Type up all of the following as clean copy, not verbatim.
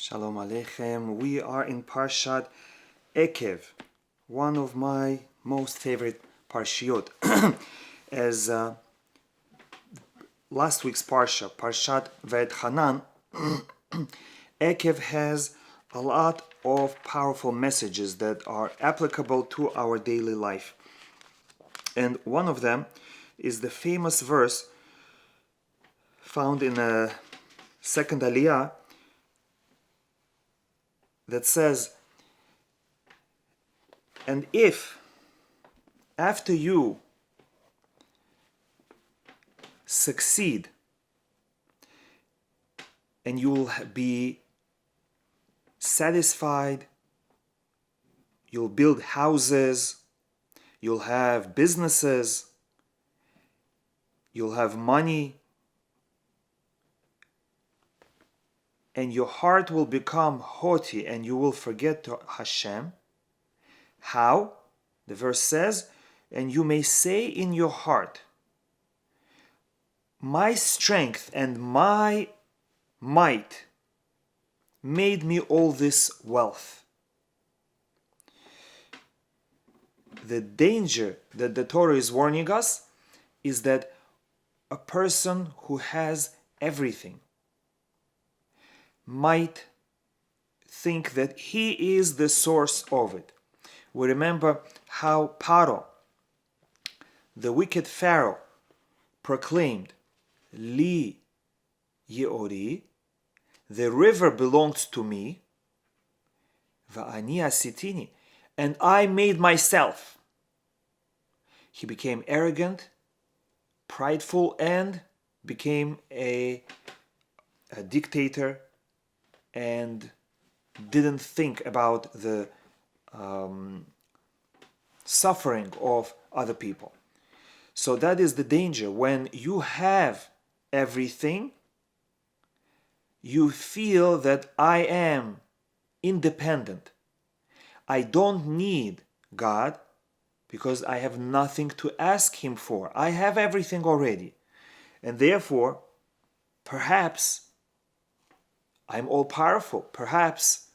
Shalom Aleichem. We are in Parashat Ekev, one of my most favorite parshiot. As last week's Parashat Yuhanan, Ekev has a lot of powerful messages that are applicable to our daily life. And one of them is the famous verse found in a second Aliyah that says, and if after you succeed and you will be satisfied, you'll build houses, you'll have businesses, you'll have money, and your heart will become haughty and you will forget to Hashem. How? The verse says, and you may say in your heart, my strength and my might made me all this wealth. The danger that the Torah is warning us is that a person who has everything might think that he is the source of it. We remember how Paro, the wicked Pharaoh, proclaimed, Li Yeori, the river belongs to me, Va'ani asitini, and I made myself. He became arrogant, prideful, and became a dictator, and didn't think about the suffering of other people. So that is the danger. When you have everything, you feel that I am independent. I don't need God because I have nothing to ask Him for. I have everything already. And therefore, perhaps I'm all powerful. Perhaps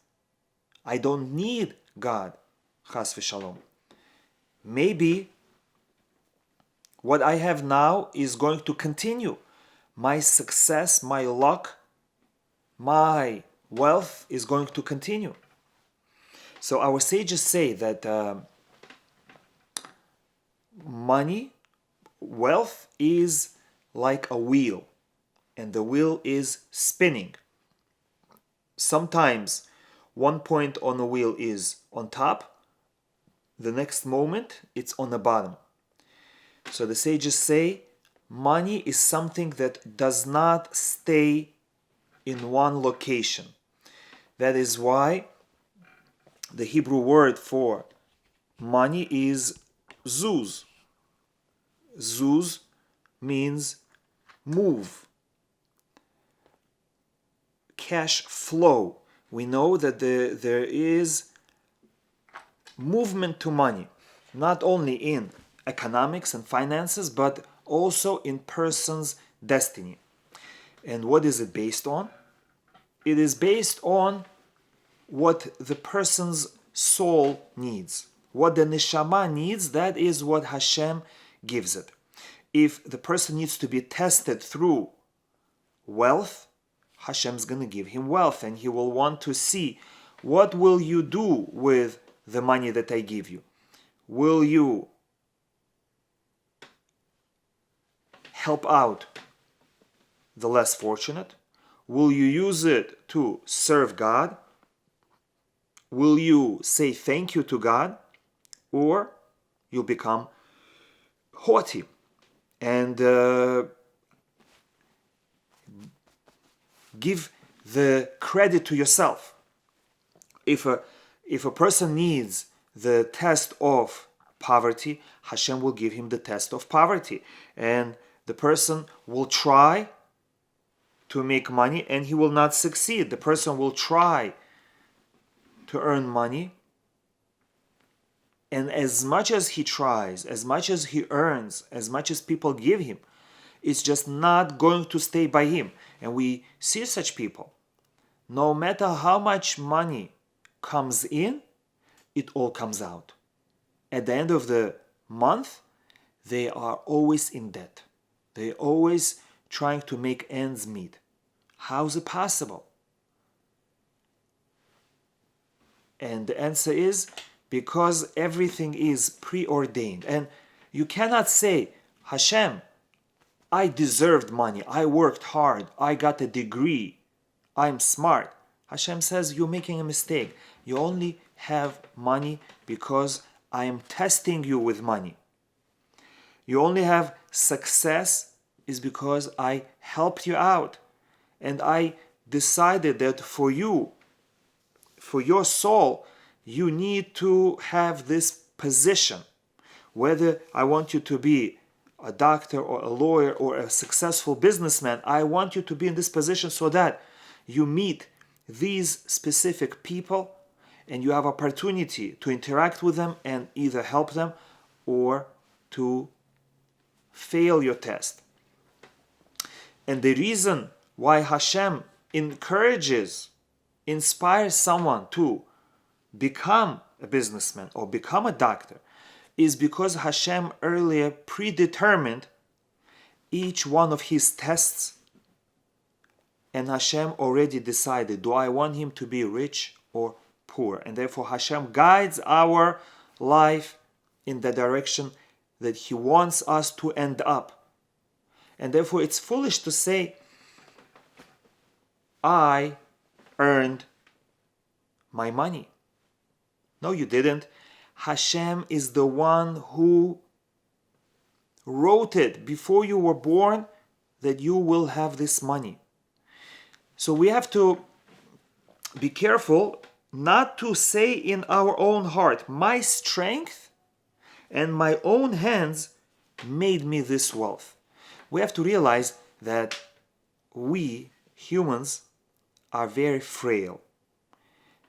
I don't need God. Chas v'shalom. Maybe what I have now is going to continue. My success, my luck, my wealth is going to continue. So our sages say that money, wealth is like a wheel, and the wheel is spinning. Sometimes one point on the wheel is on top, the next moment it's on the bottom. So the sages say money is something that does not stay in one location. That is why the Hebrew word for money is zuz. Zuz means move. Cash flow. We know that there is movement to money, not only in economics and finances, but also in person's destiny. And what is it based on? It is based on what the person's soul needs. What the neshama needs, that is what Hashem gives it. If the person needs to be tested through wealth, Hashem's going to give him wealth, and he will want to see, what will you do with the money that I give you? Will you help out the less fortunate? Will you use it to serve God? Will you say thank you to God? Or you'll become haughty and give the credit to yourself. If a person needs the test of poverty, Hashem will give him the test of poverty. And the person will try to make money and he will not succeed. The person will try to earn money, and as much as he tries, as much as he earns, as much as people give him, it's just not going to stay by him. And we see such people no matter how much money comes in, it all comes out. At the end of the month, they are always in debt. They're always trying to make ends meet. How is it possible? And the answer is because everything is preordained. And you cannot say, Hashem, I deserved money. I worked hard. I got a degree. I'm smart. Hashem says, you're making a mistake. You only have money because I am testing you with money. You only have success is because I helped you out. And I decided that for you, for your soul, you need to have this position. Whether I want you to be a doctor or a lawyer or a successful businessman, I want you to be in this position so that you meet these specific people and you have opportunity to interact with them and either help them or to fail your test. And the reason why Hashem inspires someone to become a businessman or become a doctor is because Hashem earlier predetermined each one of his tests, and Hashem already decided, do I want him to be rich or poor? And therefore Hashem guides our life in the direction that he wants us to end up. And therefore it's foolish to say, I earned my money. No, you didn't. Hashem is the one who wrote it before you were born that you will have this money. So we have to be careful not to say in our own heart, my strength and my own hands made me this wealth. We have to realize that we humans are very frail.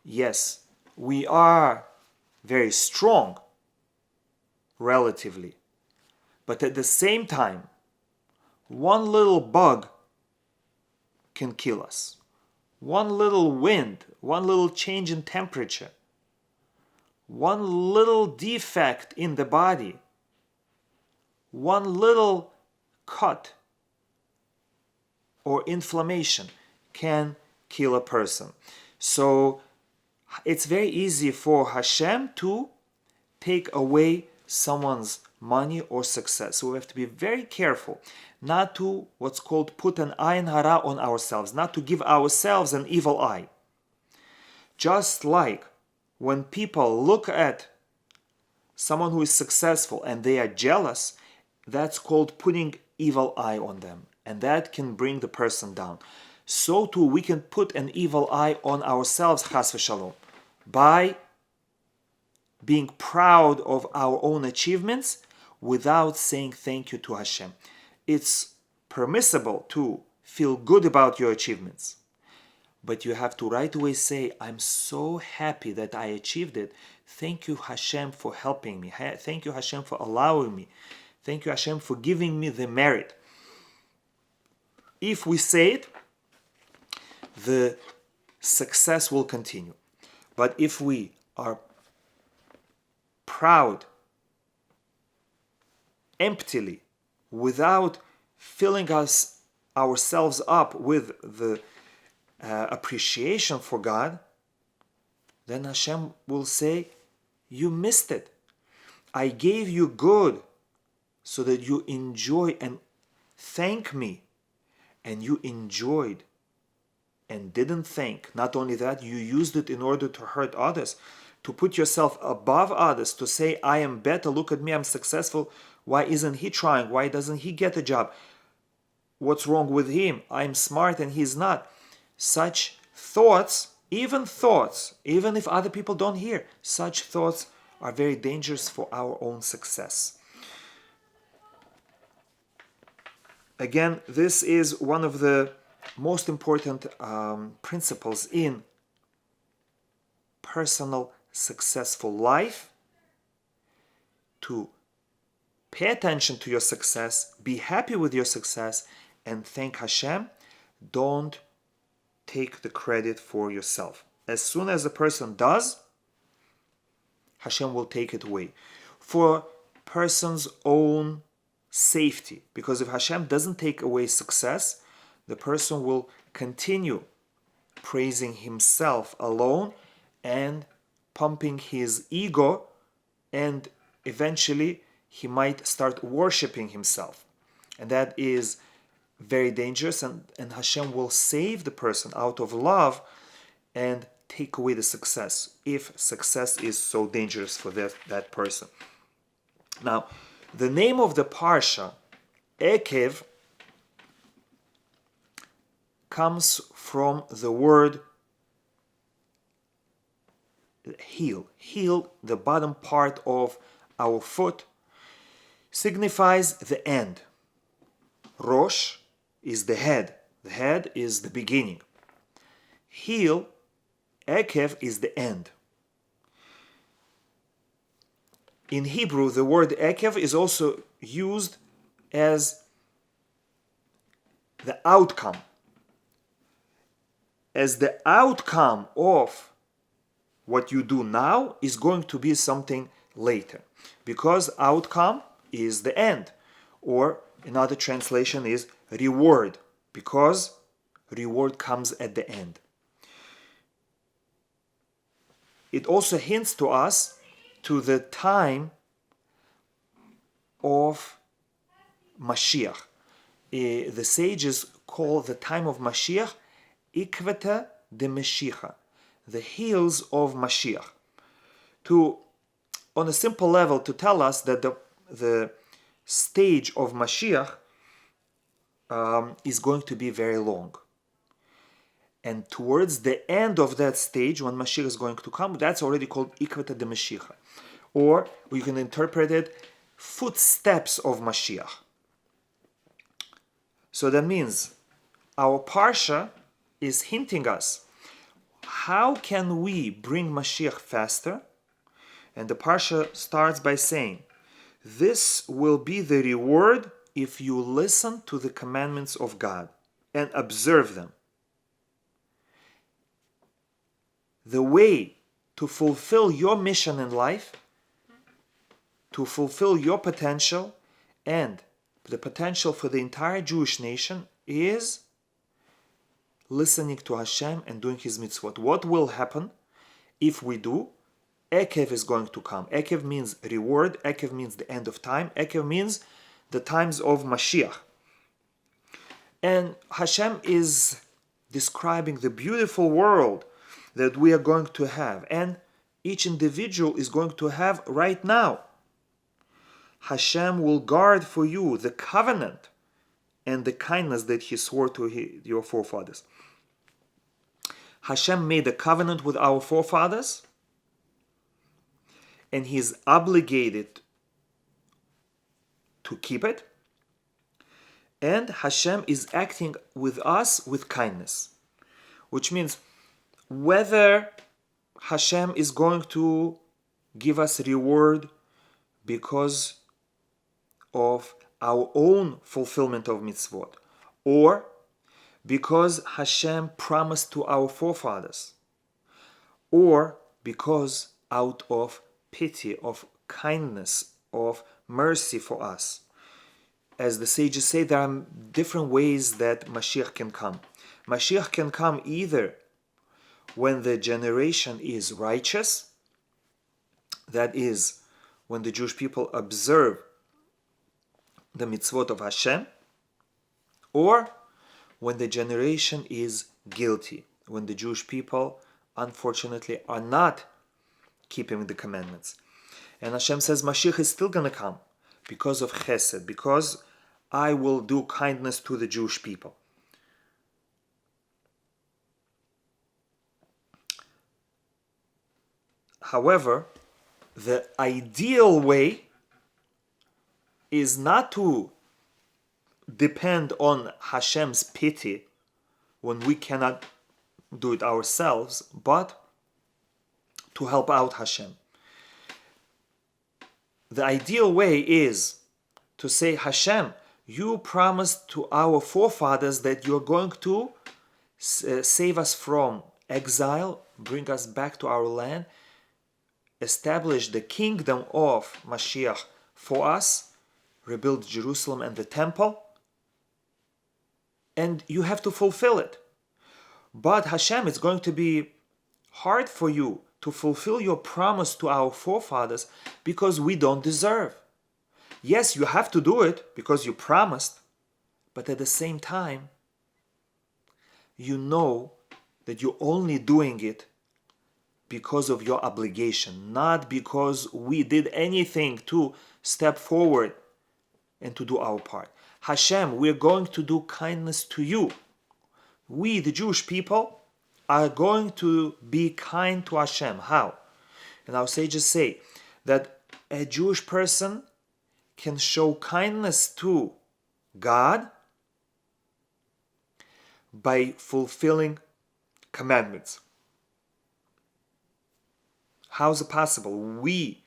Yes, we are very strong, relatively. But at the same time, one little bug can kill us. One little wind, one little change in temperature, one little defect in the body, one little cut or inflammation can kill a person. So it's very easy for Hashem to take away someone's money or success. So we have to be very careful not to what's called put an ayin hara on ourselves, not to give ourselves an evil eye. Just like when people look at someone who is successful and they are jealous, that's called putting evil eye on them, and that can bring the person down. So too we can put an evil eye on ourselves, chas v'shalom, by being proud of our own achievements without saying thank you to Hashem. It's permissible to feel good about your achievements, but you have to right away say, I'm so happy that I achieved it. Thank you, Hashem, for helping me. Thank you, Hashem, for allowing me. Thank you, Hashem, for giving me the merit. If we say it, the success will continue. But if we are proud, emptily, without filling ourselves up with the appreciation for God, then Hashem will say, you missed it. I gave you good so that you enjoy and thank me. And you enjoyed and didn't thank. Not only that, you used it in order to hurt others, to put yourself above others, to say, I am better, look at me, I'm successful. Why isn't he trying? Why doesn't he get a job? What's wrong with him? I'm smart and he's not. Such thoughts, even if other people don't hear, such thoughts are very dangerous for our own success. Again, this is one of the most important principles in personal successful life, to pay attention to your success, be happy with your success, and thank Hashem. Don't take the credit for yourself. As soon as a person does, Hashem will take it away. For person's own safety. Because if Hashem doesn't take away success, the person will continue praising himself alone and pumping his ego, and eventually he might start worshipping himself. And that is very dangerous, and Hashem will save the person out of love and take away the success, if success is so dangerous for that person. Now, the name of the Parsha, Ekev, comes from the word heel. Heel, the bottom part of our foot, signifies the end. Rosh is the head. The head is the beginning. Heel, Ekev, is the end. In Hebrew, the word Ekev is also used as the outcome. As the outcome of what you do now is going to be something later. Because outcome is the end. Or another translation is reward. Because reward comes at the end. It also hints to us to the time of Mashiach. The sages call the time of Mashiach Ikveta de Mashiach, the heels of Mashiach. On a simple level, to tell us that the stage of Mashiach is going to be very long. And towards the end of that stage, when Mashiach is going to come, that's already called Ikveta de Mashiach. Or we can interpret it, footsteps of Mashiach. So that means our Parsha is hinting us, how can we bring Mashiach faster? And the Parsha starts by saying, this will be the reward if you listen to the commandments of God and observe them. The way to fulfill your mission in life, to fulfill your potential and the potential for the entire Jewish nation is listening to Hashem and doing His mitzvot. What will happen if we do? Ekev is going to come. Ekev means reward. Ekev means the end of time. Ekev means the times of Mashiach. And Hashem is describing the beautiful world that we are going to have, and each individual is going to have right now. Hashem will guard for you the covenant and the kindness that He swore to your forefathers. Hashem made a covenant with our forefathers, and He is obligated to keep it. And Hashem is acting with us with kindness, which means whether Hashem is going to give us reward because of our own fulfillment of mitzvot, or because Hashem promised to our forefathers, or because out of pity, of kindness, of mercy for us. As the sages say, there are different ways that Mashiach can come. Mashiach can come either when the generation is righteous, that is, when the Jewish people observe the mitzvot of Hashem, or when the generation is guilty, when the Jewish people, unfortunately, are not keeping the commandments. And Hashem says Mashiach is still going to come because of chesed, because I will do kindness to the Jewish people. However, the ideal way is not to depend on Hashem's pity when we cannot do it ourselves, but to help out Hashem. The ideal way is to say, Hashem, you promised to our forefathers that you're going to save us from exile, bring us back to our land, establish the kingdom of Mashiach for us, rebuild Jerusalem and the temple, and you have to fulfill it. But Hashem, it's going to be hard for you to fulfill your promise to our forefathers because we don't deserve. Yes, you have to do it because you promised, but at the same time, you know that you're only doing it because of your obligation, not because we did anything to step forward and to do our part. Hashem, we're going to do kindness to you. We, the Jewish people, are going to be kind to Hashem. How? And our sages say that a Jewish person can show kindness to God by fulfilling commandments. How is it possible? We,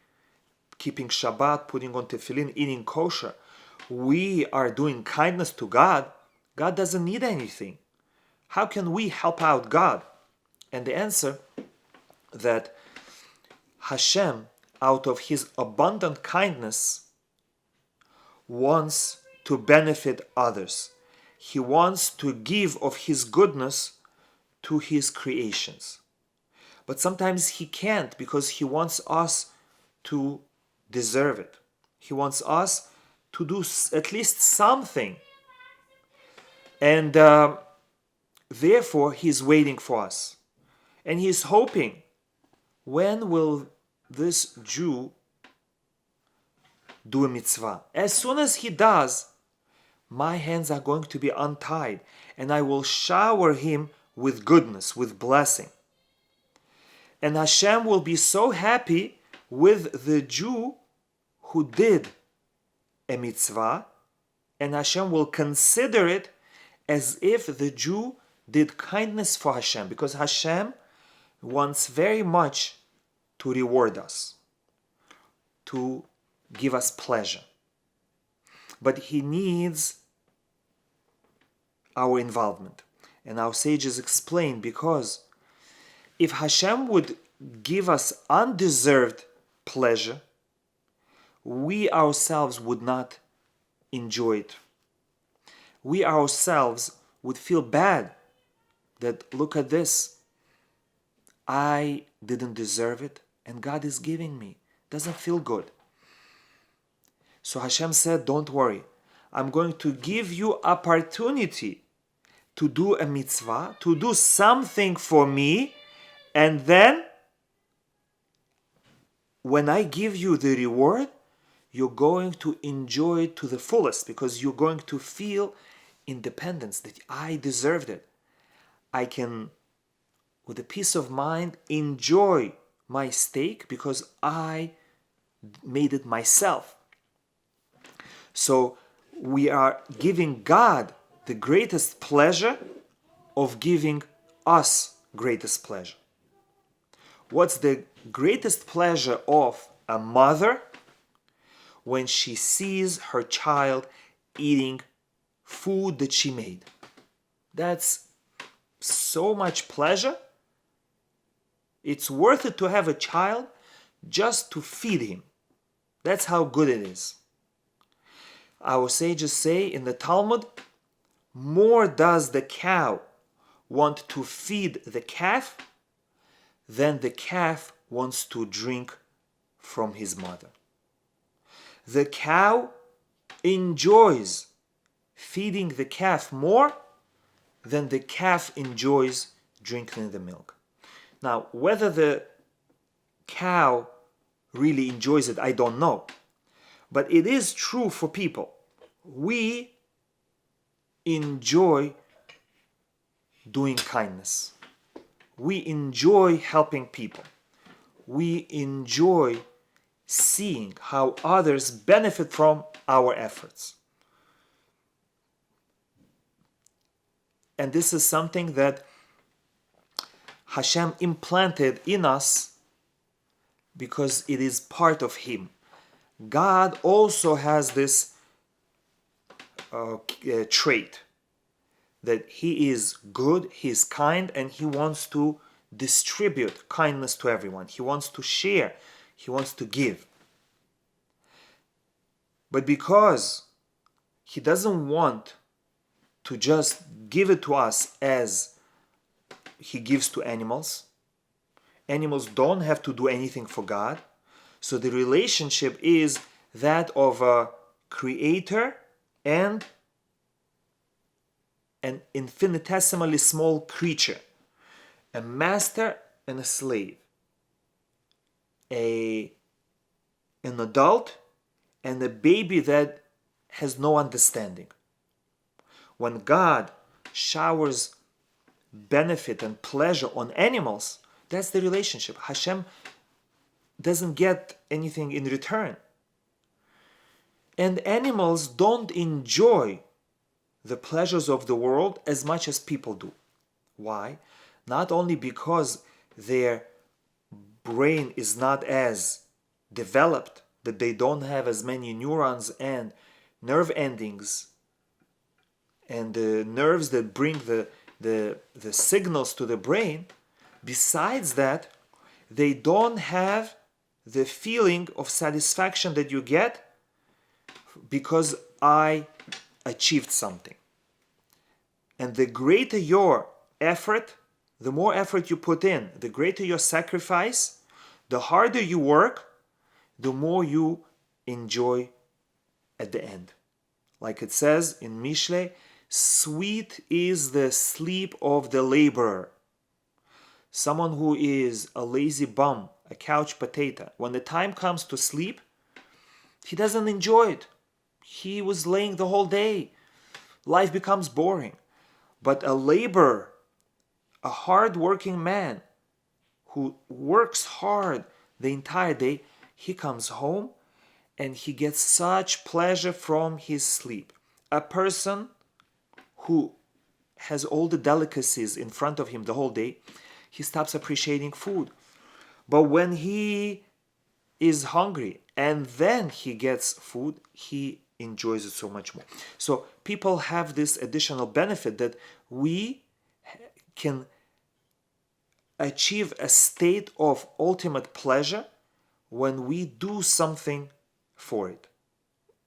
keeping Shabbat, putting on tefillin, eating kosher, we are doing kindness to God. God doesn't need anything. How can we help out God? And the answer that Hashem, out of His abundant kindness, wants to benefit others. He wants to give of His goodness to His creations. But sometimes He can't because He wants us to deserve it. He wants us to do at least something. And therefore, He's waiting for us. And He's hoping, when will this Jew do a mitzvah? As soon as he does, my hands are going to be untied, and I will shower him with goodness, with blessing. And Hashem will be so happy with the Jew who did a mitzvah, and Hashem will consider it as if the Jew did kindness for Hashem, because Hashem wants very much to reward us, to give us pleasure. But He needs our involvement. And our sages explain, because if Hashem would give us undeserved pleasure, we ourselves would not enjoy it. We ourselves would feel bad that, look at this, I didn't deserve it, and God is giving me. Doesn't feel good. So Hashem said, don't worry. I'm going to give you opportunity to do a mitzvah, to do something for me, and then when I give you the reward, you're going to enjoy it to the fullest, because you're going to feel independence, that I deserved it. I can, with a peace of mind, enjoy my steak because I made it myself. So we are giving God the greatest pleasure of giving us greatest pleasure. What's the greatest pleasure of a mother? When she sees her child eating food that she made. That's so much pleasure. It's worth it to have a child just to feed him. That's how good it is. Our sages say in the Talmud, more does the cow want to feed the calf than the calf wants to drink from his mother. The cow enjoys feeding the calf more than the calf enjoys drinking the milk. Now, whether the cow really enjoys it, I don't know. But it is true for people. We enjoy doing kindness. We enjoy helping people. We enjoy seeing how others benefit from our efforts. And this is something that Hashem implanted in us because it is part of Him. God also has this trait that He is good, He is kind, and He wants to distribute kindness to everyone. He wants to share, He wants to give. But because He doesn't want to just give it to us as He gives to animals, animals don't have to do anything for God. So the relationship is that of a creator and an infinitesimally small creature, a master and a slave, an adult and a baby that has no understanding. When God showers benefit and pleasure on animals, that's the relationship. Hashem doesn't get anything in return. And animals don't enjoy the pleasures of the world as much as people do. Why? Not only because their brain is not as developed, that they don't have as many neurons and nerve endings and the nerves that bring the signals to the brain. Besides that, they don't have the feeling of satisfaction that you get because I achieved something. And the greater your effort, the more effort you put in, the greater your sacrifice, the harder you work, the more you enjoy at the end. Like it says in Mishle, sweet is the sleep of the laborer. Someone who is a lazy bum, a couch potato, when the time comes to sleep, he doesn't enjoy it. He was laying the whole day. Life becomes boring. But a laborer, a hard-working man who works hard the entire day, he comes home and he gets such pleasure from his sleep. A person who has all the delicacies in front of him the whole day, he stops appreciating food. But when he is hungry and then he gets food, he enjoys it so much more. So people have this additional benefit that we can achieve a state of ultimate pleasure when we do something for it,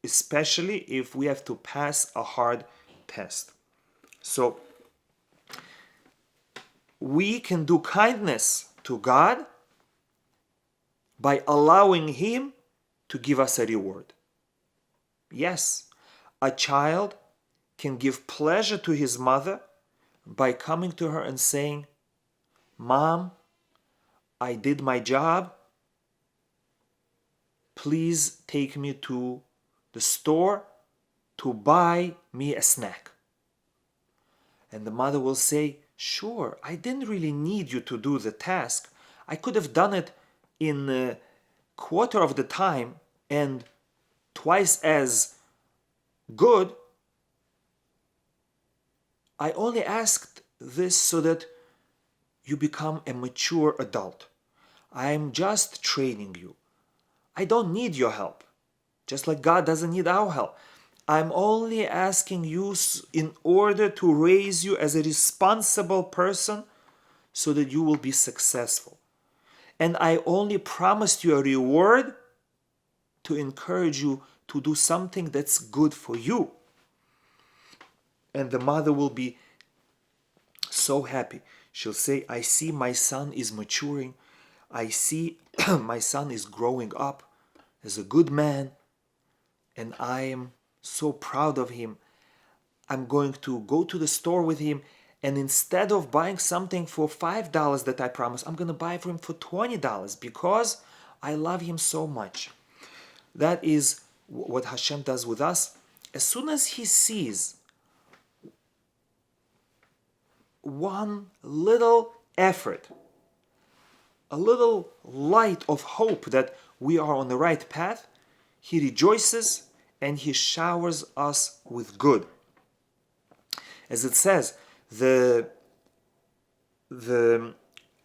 especially if we have to pass a hard test. So we can do kindness to God by allowing Him to give us a reward. Yes, a child can give pleasure to his mother by coming to her and saying, Mom, I did my job. Please take me to the store to buy me a snack. And the mother will say, sure, I didn't really need you to do the task. I could have done it in a quarter of the time and twice as good. I only asked this so that you become a mature adult. I'm just training you. I don't need your help, just like God doesn't need our help. I'm only asking you in order to raise you as a responsible person so that you will be successful. And I only promised you a reward to encourage you to do something that's good for you. And the mother will be so happy. She'll say, I see my son is maturing. I see my son is growing up as a good man. And I am so proud of him. I'm going to go to the store with him, and instead of buying something for $5 that I promised, I'm going to buy it for him for $20 because I love him so much. That is what Hashem does with us. As soon as He sees one little effort, a little light of hope that we are on the right path, He rejoices and He showers us with good. As it says, the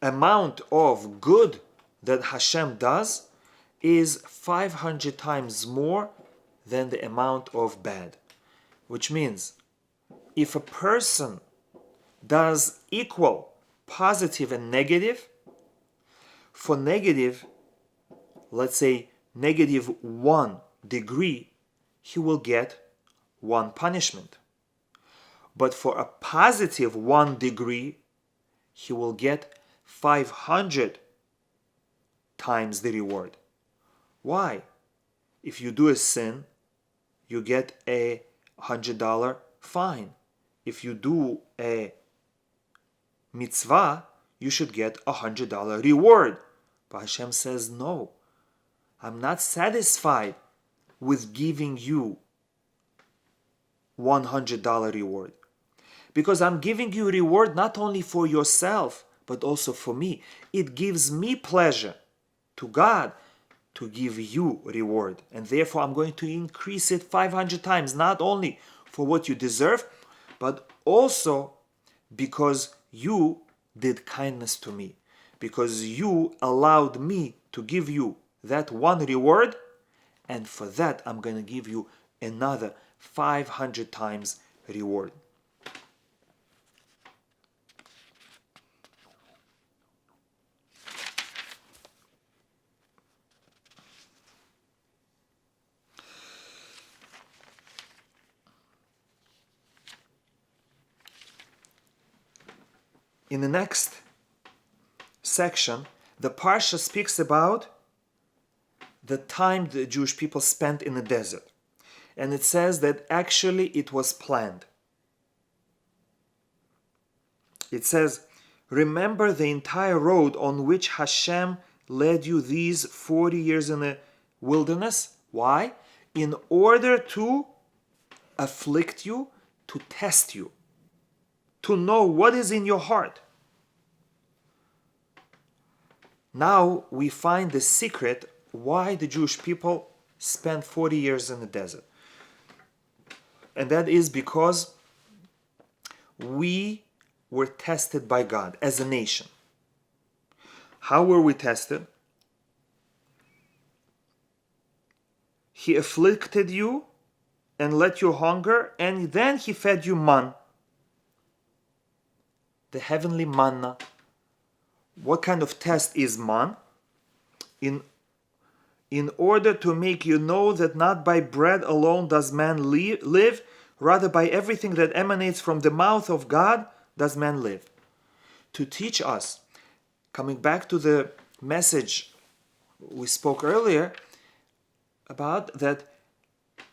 amount of good that Hashem does is 500 times more than the amount of bad. Which means if a person does equal positive and negative, for negative, let's say -1 degree, he will get 1 punishment. But for a positive 1 degree, he will get 500 times the reward. Why? If you do a sin, you get a $100 fine. If you do a mitzvah, you should get a $100 reward. But Hashem says, no, I'm not satisfied with giving you $100 reward. Because I'm giving you reward not only for yourself, but also for me. It gives me pleasure to God to give you reward. And therefore I'm going to increase it 500 times, not only for what you deserve, but also because you did kindness to me. Because you allowed me to give you that one reward, and for that I'm going to give you another 500 times reward. In the next section, the Parsha speaks about the time the Jewish people spent in the desert. And it says that actually it was planned. It says, remember the entire road on which Hashem led you these 40 years in the wilderness. Why? In order to afflict you, to test you, to know what is in your heart. Now we find the secret why the Jewish people spent 40 years in the desert. And that is because we were tested by God as a nation. How were we tested? He afflicted you and let you hunger, and then He fed you man, the heavenly manna. What kind of test is man? In order to make you know that not by bread alone does man live, rather by everything that emanates from the mouth of God does man live. To teach us, coming back to the message we spoke earlier about, that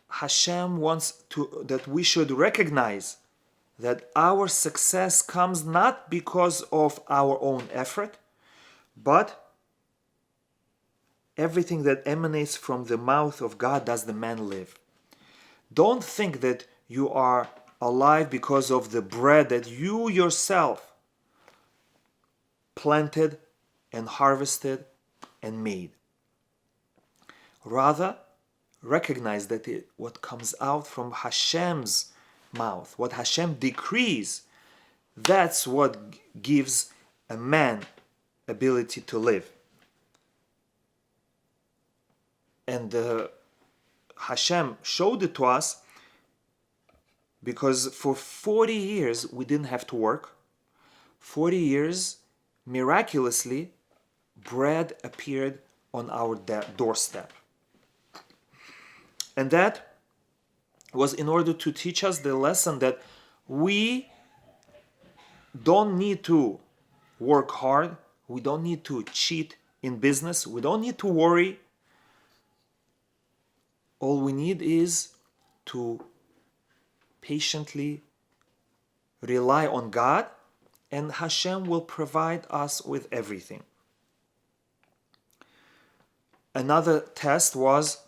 Hashem wants that we should recognize that our success comes not because of our own effort, but everything that emanates from the mouth of God does the man live. Don't think that you are alive because of the bread that you yourself planted and harvested and made. Rather, recognize that what comes out from Hashem's mouth, what Hashem decrees, that's what gives a man ability to live. And Hashem showed it to us because for 40 years we didn't have to work. 40 years, miraculously, bread appeared on our doorstep. And that was in order to teach us the lesson that we don't need to work hard, we don't need to cheat in business, we don't need to worry. All we need is to patiently rely on God, and Hashem will provide us with everything. Another test was,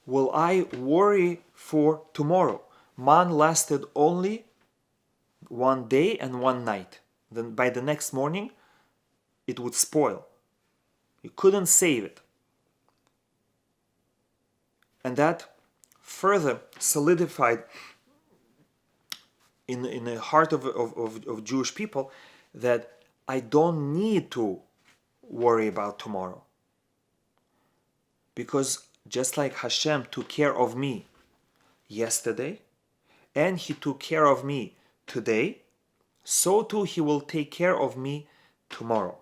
will I worry for tomorrow? Man lasted only 1 day and 1 night. Then by the next morning, it would spoil. You couldn't save it. And that further solidified in the heart of Jewish people that I don't need to worry about tomorrow. Because just like Hashem took care of me yesterday, and He took care of me today, so too he will take care of me tomorrow.